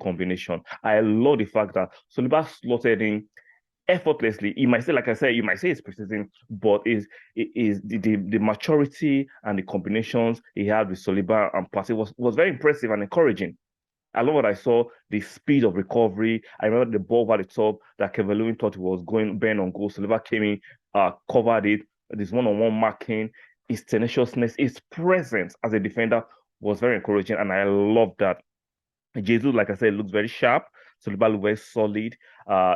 combination. I love the fact that Saliba slotted in effortlessly. You might say, like I said, you might say it's precision, but is the maturity and the combinations he had with Saliba and Partey was very impressive and encouraging. I love what I saw, the speed of recovery. I remember the ball over the top that Kevin Lewin thought he was going bend on goal. Saliba came in, covered it. This one-on-one marking, his tenaciousness, his presence as a defender was very encouraging, and I love that. Jesus, like I said, looks very sharp. Saliba looks very solid.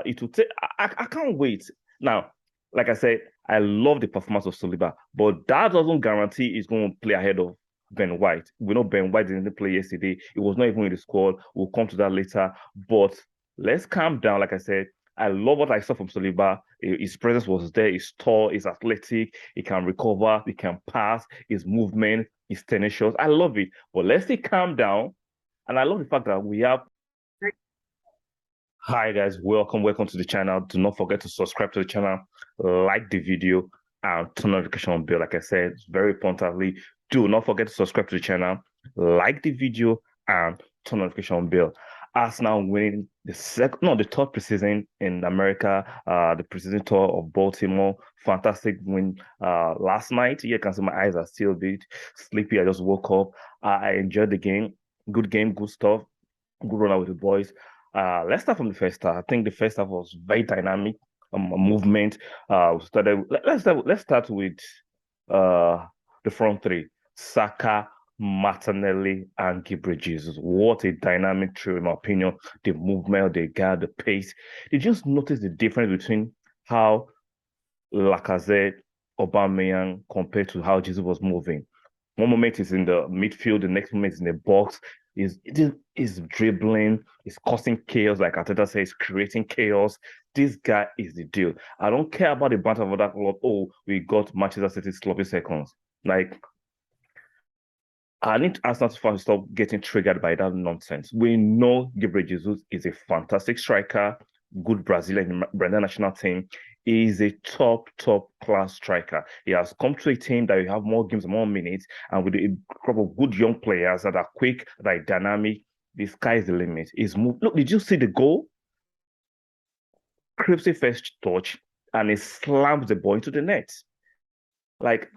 It will take. I can't wait. Now, like I said, I love the performance of Saliba, but that doesn't guarantee he's going to play ahead of Ben White. We know Ben White didn't play yesterday. He was not even in the squad. We'll come to that later. But let's calm down. Like I said, I love what I saw from Saliba. His presence was there. He's tall. He's athletic. He can recover. He can pass. His movement. His tenacious. I love it. But let's see, calm down. And I love the fact that we have. Hi guys, welcome to the channel. Do not forget to subscribe to the channel, like the video, and turn on the notification bell. Like I said, very importantly, do not forget to subscribe to the channel, like the video, and turn on the notification bell. Arsenal winning the third preseason in America, the preseason tour of Baltimore. Fantastic win last night. You can see my eyes are still a bit sleepy. I just woke up. I enjoyed the game. Good game, good stuff. Good run out with the boys. Let's start from the first half. I think the first half was very dynamic, movement. Let's start with the front three: Saka, Martinelli, and Gabriel Jesus. What a dynamic trio, in my opinion. The movement, the guard, the pace. Did you just notice the difference between how Lacazette, Aubameyang compared to how Jesus was moving? One moment is in the midfield, the next moment is in the box. Is dribbling, is causing chaos, like Arteta says, creating chaos. This guy is the deal. I don't care about the banter of that club. Oh, we got Manchester City sloppy seconds. Like, I need Arsenal to stop getting triggered by that nonsense. We know Gabriel Jesus is a fantastic striker, good Brazilian national team. He is a top class striker. He has come to a team that will have more games, more minutes, and with a crop of good young players that are quick, that are dynamic. The sky is the limit. He's moved. Look, did you see the goal? Cripsy first touch, and he slams the ball into the net. Like,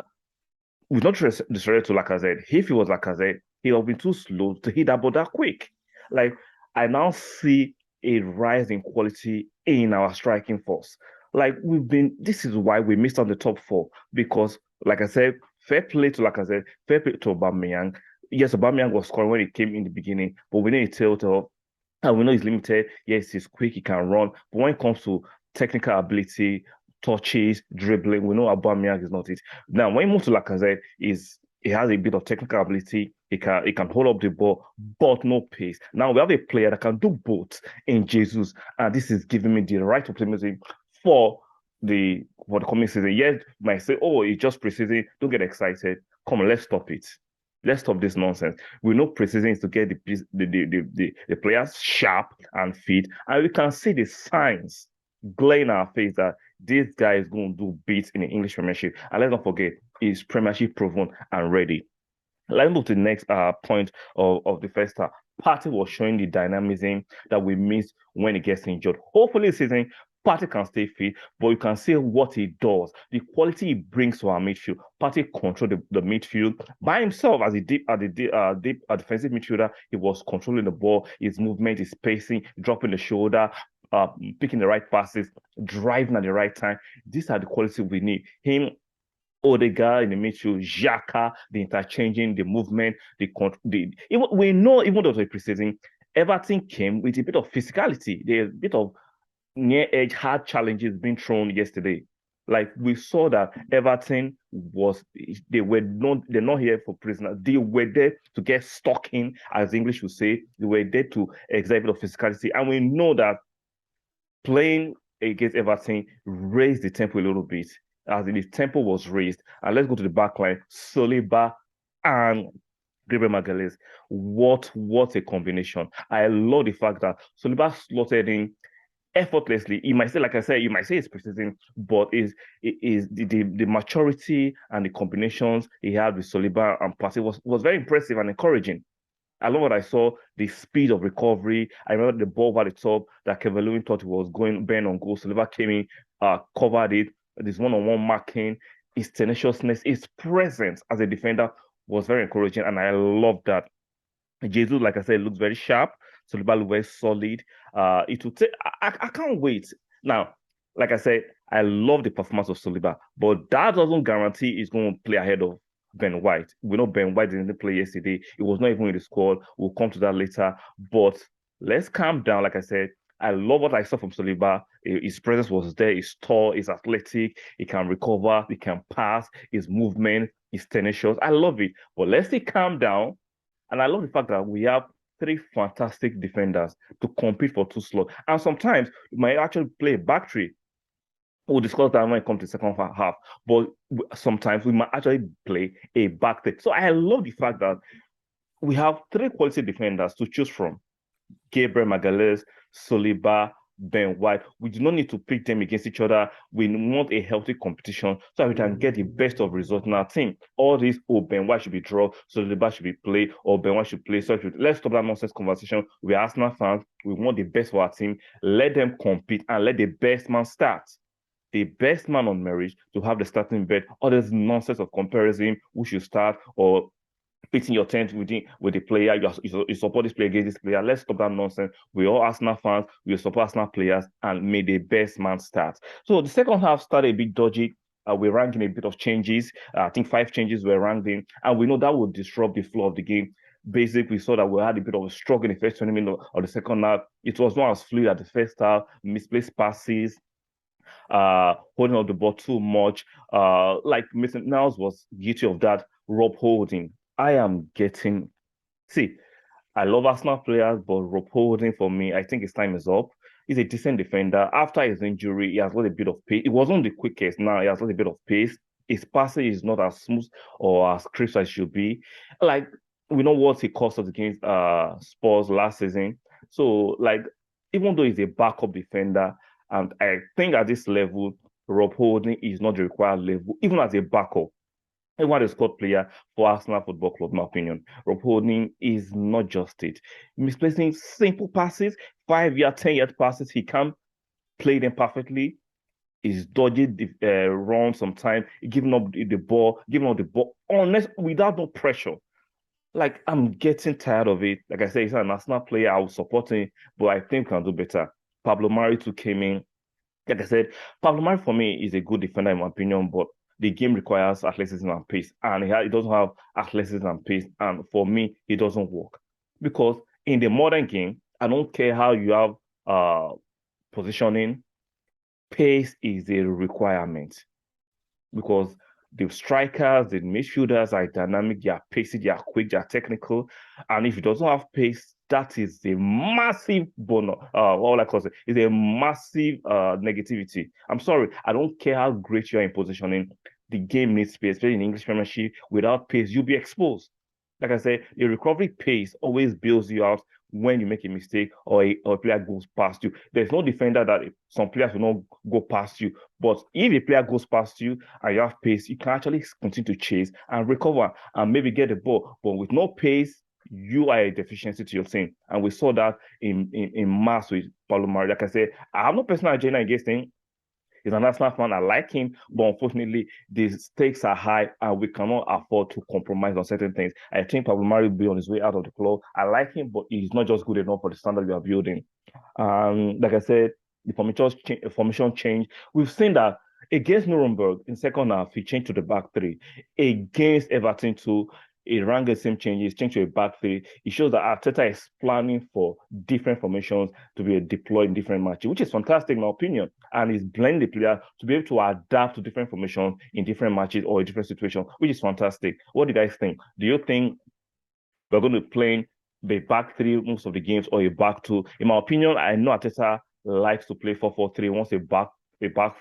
with not disrespect to Lacazette, if he was Lacazette, he would have been too slow to hit that ball that quick. Like, I now see a rise in quality in our striking force. Like, this is why we missed on the top four, because, like I said, fair play to Lacazette, fair play to Aubameyang. Yes, Aubameyang was scoring when he came in the beginning, but we need a telltale. And we know he's limited. Yes, he's quick, he can run. But when it comes to technical ability, touches, dribbling, we know Aubameyang is not it. Now, when you move to Lacazette, he has a bit of technical ability. He can hold up the ball, but no pace. Now we have a player that can do both in Jesus, and this is giving me the right optimism for the coming season. Yes, you might say, oh, it's just preseason. Don't get excited. Come on, let's stop it. Let's stop this nonsense. We know preseason is to get the players sharp and fit, and we can see the signs glare in our face that this guy is going to do beats in the English Premiership. And let's not forget, he's Premiership proven and ready. Let's move to the next point of the first half. Partey was showing the dynamism that we miss when he gets injured. Hopefully, this season, Partey can stay fit, but you can see what he does, the quality he brings to our midfield. Partey controlled the midfield by himself as a deep defensive midfielder. He was controlling the ball, his movement, his spacing, dropping the shoulder, picking the right passes, driving at the right time. These are the qualities we need. Him, Odegaard in the midfield, Xhaka, the interchanging, the movement, we know even though the preseason, Everton came with a bit of physicality. There's a bit of near edge hard challenges being thrown yesterday. Like, we saw that Everton they're not here for prisoners. They were there to get stuck in, as English would say. They were there to exhibit of physicality. And we know that playing against Everton raised the tempo a little bit. As in, the tempo was raised. And let's go to the back line. Saliba and Gabriel Magalhaes. What a combination. I love the fact that Saliba slotted in effortlessly. You might say, like I said, you might say it's precision, but is the maturity and the combinations he had with Saliba and Partey was very impressive and encouraging. I love what I saw, the speed of recovery. I remember the ball over the top that Kevin Lewin thought he was going bend on goal. Saliba came in, covered it. This one-on-one marking, his tenaciousness, his presence as a defender was very encouraging, and I love that. Jesus, like I said, looks very sharp. Saliba looks very solid. It will take. I can't wait. Now, like I said, I love the performance of Saliba, but that doesn't guarantee he's going to play ahead of Ben White. We know Ben White didn't play yesterday. He was not even in the squad. We'll come to that later. But let's calm down. Like I said, I love what I saw from Saliba. His presence was there. He's tall. He's athletic. He can recover. He can pass. His movement. His tenacious. I love it. But let's see, calm down. And I love the fact that we have three fantastic defenders to compete for two slots. And sometimes you might actually play a back three. We'll discuss that when it comes to the second half. But sometimes we might actually play a back three. So I love the fact that we have three quality defenders to choose from. Gabriel Magalhaes, Saliba, Ben White. We do not need to pick them against each other. We want a healthy competition so that we can get the best of results in our team. All this, Ben White should be draw, Saliba should be play, or Ben White should play. So let's stop that nonsense conversation. We are Arsenal fans. We want the best for our team. Let them compete and let the best man start. The best man on merit to have the starting bed. All this nonsense of comparison, who should start, or pitching your tent with the player. You support this player against this player. Let's stop that nonsense. We're all Arsenal fans. We support Arsenal players, and may the best man start. So the second half started a bit dodgy. We're ranking a bit of changes. I think 5 changes were ranked in, and we know that would disrupt the flow of the game. Basically, we saw that we had a bit of a struggle in the first 20 minutes of the second half. It was not as fluid as the first half. Misplaced passes, holding up the ball too much. Like Mason Niles was guilty of that. Rob Holding. I am getting. See, I love Arsenal players, but Rob Holding for me, I think his time is up. He's a decent defender. After his injury, he has got a bit of pace. It wasn't the quickest. Now he has got a bit of pace. His passing is not as smooth or as crisp as it should be. Like, we know what he cost us against Spurs last season. So, like, even though he's a backup defender, and I think at this level, Rob Holding is not the required level, even as a backup. Even as a squad player for Arsenal Football Club, in my opinion, Rob Holding is not just it. Misplacing simple passes, 5-yard, 10-yard passes, he can't play them perfectly. He's dodging the run sometimes, giving up the ball, unless without no pressure. Like, I'm getting tired of it. Like I said, he's an Arsenal player. I will support him, but I think we can do better. Pablo Mari too came in. Like I said, Pablo Mari for me is a good defender in my opinion, but the game requires athleticism and pace, and he doesn't have athleticism and pace. And for me, it doesn't work because in the modern game, I don't care how you have positioning, pace is a requirement because the strikers, the midfielders are dynamic, they are pacey, they are quick, they are technical. And if it doesn't have pace, that is a massive bonus. What I call it is a massive negativity. I'm sorry, I don't care how great you are in positioning. The game needs pace, especially in English Premiership. Without pace, you'll be exposed. Like I said, the recovery pace always builds you out when you make a mistake or a player goes past you. There's no defender that some players will not go past you. But if a player goes past you and you have pace, you can actually continue to chase and recover and maybe get the ball. But with no pace, you are a deficiency to your team. And we saw that in mass with Paulo Mari. Like I said, I have no personal agenda against him. He's an Arsenal fan. I like him, but unfortunately, the stakes are high, and we cannot afford to compromise on certain things. I think Pablo Mari will be on his way out of the club. I like him, but he's not just good enough for the standard we are building. Like I said, the formation change. We've seen that against Nuremberg in second half, he changed to the back three. Against Everton too, he ran the same changes, changed to a back three. It shows that Arteta is planning for different formations to be deployed in different matches, which is fantastic in my opinion. And he's blending the player to be able to adapt to different formations in different matches or in different situations, which is fantastic. What do you guys think? Do you think we're going to play the back three most of the games or a back two? In my opinion, I know Arteta likes to play 4-4-3, wants a back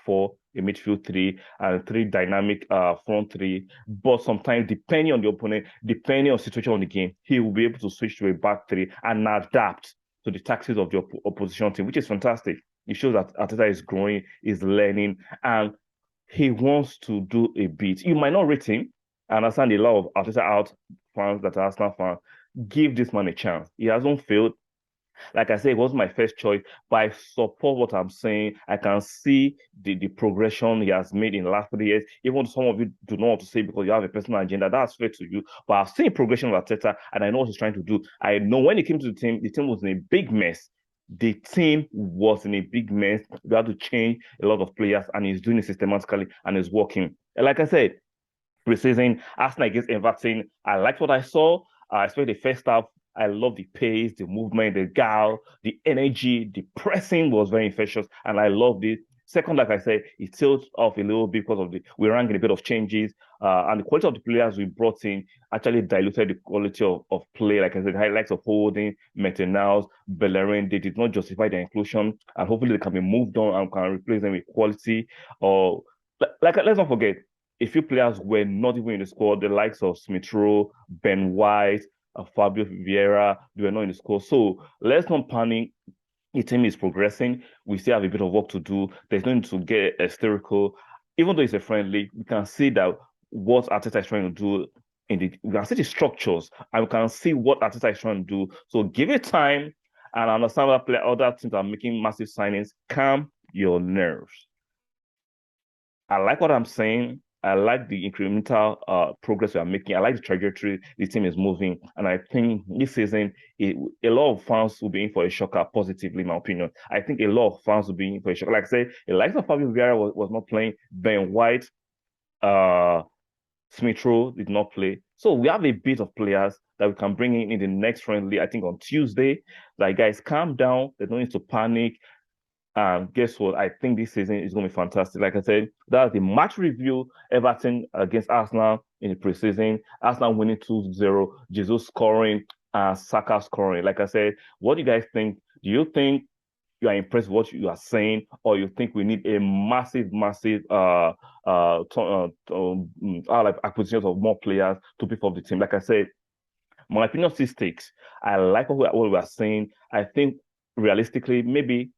four, a midfield three, and 3 dynamic front three. But sometimes, depending on the opponent, depending on the situation on the game, he will be able to switch to a back three and adapt to the tactics of the opposition team, which is fantastic. It shows that Arteta is growing, is learning, and he wants to do a bit. You might not rate him. I understand a lot of Arteta out fans that are Arsenal fans. Give this man a chance. He hasn't failed. Like I said, it wasn't my first choice, but I support what I'm saying. I can see the progression he has made in the last 3 years. Even some of you do not want to say because you have a personal agenda, that's fair to you. But I've seen progression of Arteta, and I know what he's trying to do. I know when he came to the team was in a big mess. The team was in a big mess. We had to change a lot of players, and he's doing it systematically, and it's working. And like I said, preseason, Arsenal against Everton, I liked what I saw, especially the first half. I love the pace, the movement, the guile, the energy, the pressing was very infectious, and I loved it. Second, like I said, it tilts off a little bit because of we ran in a bit of changes, and the quality of the players we brought in actually diluted the quality of play. Like I said, highlights of Holding, Metenals, Bellerin, they did not justify their inclusion, and hopefully they can be moved on and can replace them with quality. Or like let's not forget, a few players were not even in the squad, the likes of Smith Rowe, Ben White, Fabio Vieira, they were not in the squad. So let's not panic. The team is progressing. We still have a bit of work to do. There's no need to get hysterical. Even though it's a friendly, we can see that what Arteta is trying to do we can see the structures and we can see what Arteta is trying to do. So give it time and understand that other teams are making massive signings. Calm your nerves. I like what I'm saying. I like the incremental progress we are making. I like the trajectory the team is moving. And I think this season, a lot of fans will be in for a shocker, positively, in my opinion. I think a lot of fans will be in for a shocker. Like I say, the likes of Fabio Vieira was not playing. Ben White, Smith Rowe did not play. So we have a bit of players that we can bring in the next friendly, I think on Tuesday. Like, guys, calm down. There's no need to panic. Guess what? I think this season is going to be fantastic. Like I said, that's the match review. Everton against Arsenal in the preseason. Arsenal winning 2-0. Jesus scoring and Saka scoring. Like I said, what do you guys think? Do you think you are impressed with what you are saying, or you think we need a massive like acquisitions of more players to beef up the team? Like I said, my opinion still sticks. I like what we are saying. I think realistically, maybe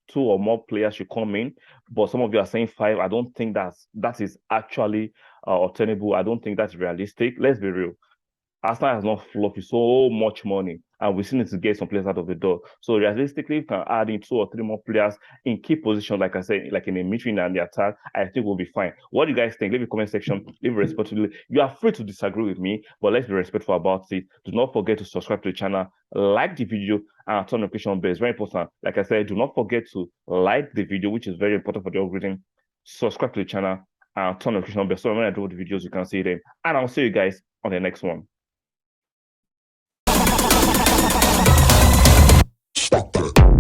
2 or more players should come in, but some of you are saying 5. I don't think that is actually obtainable. I don't think that's realistic. Let's be real. Arsenal has not flopped with so much money, and we still need to get some players out of the door. So realistically, we can add in 2 or 3 more players in key positions, like I said, like in the midfield and the attack. I think we'll be fine. What do you guys think? Leave a comment section. Leave respectfully. You are free to disagree with me, but let's be respectful about it. Do not forget to subscribe to the channel, like the video, and turn on notification bell. It's very important. Like I said, do not forget to like the video, which is very important for the algorithm. Subscribe to the channel and turn on notification bell so when I do the videos, you can see them. And I'll see you guys on the next one. Stop that.